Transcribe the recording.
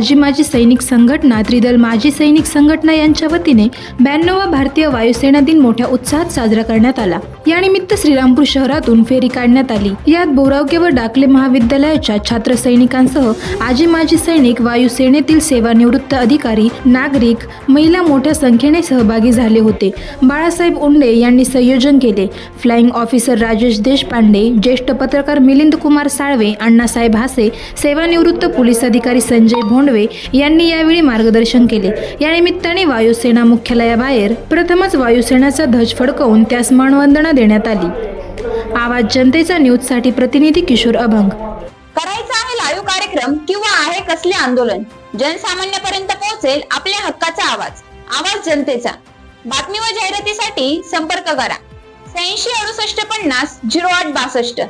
आजी माजी सैनिक संघटना, त्रिदल माजी सैनिक संघटना यांच्या वतीने 92वा भारतीय वायुसेना दिन मोठ्या उत्साहात साजरा करण्यात आला। यानिमित्त श्रीरामपूर शहरातून फेरी काढण्यात आली। यात बोरावगे व डाकले महाविद्यालयाच्या छात्र सैनिकांसह आजी माजी सैनिक, वायुसेनेतील सेवानिवृत्त अधिकारी, नागरिक, महिला मोठ्या संख्येने सहभागी झाले होते। बाळासाहेब उंडे यांनी संयोजन केले। फ्लाइंग ऑफिसर राजेश देशपांडे, ज्येष्ठ पत्रकार मिलिंद कुमार साळवे, अण्णासाहेब हासे, सेवानिवृत्त पोलीस अधिकारी संजय भोंडवे यांनी यावेळी मार्गदर्शन केले। या निमित्ताने वायुसेना मुख्यालयाबाहेर प्रथमच वायुसेनाचा ध्वज फडकवून त्यास मानवंदना देण्यात आली। आवाज जनतेचा न्यूजसाठी प्रतिनिधी किशोर अभंग। करायचा आहे लाईव्ह कार्यक्रम किंवा आहे कसले आंदोलन, जनसामान्यापर्यंत पोहोचेल आपल्या हक्काचा आवाज। आवाज जनतेचा। बातमी व जाहिरातीसाठी संपर्क करा 86 68 50 08 62।